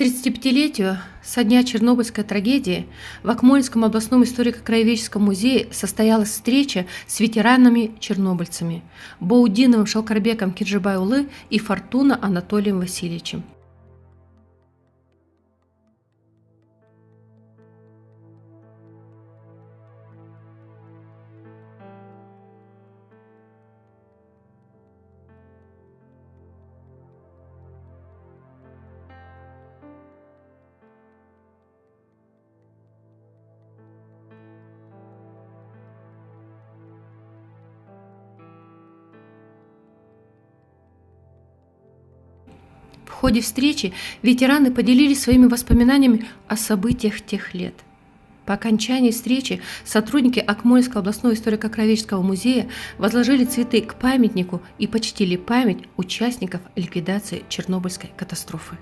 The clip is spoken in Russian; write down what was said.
35-летию со дня Чернобыльской трагедии в Акмольском областном историко-краеведческом музее состоялась встреча с ветеранами-чернобыльцами Баудиновым Шалкарбеком Киржибай-Улы и Фортуна Анатолием Васильевичем. В ходе встречи ветераны поделились своими воспоминаниями о событиях тех лет. По окончании встречи сотрудники Акмольского областного историко-краеведческого музея возложили цветы к памятнику и почтили память участников ликвидации Чернобыльской катастрофы.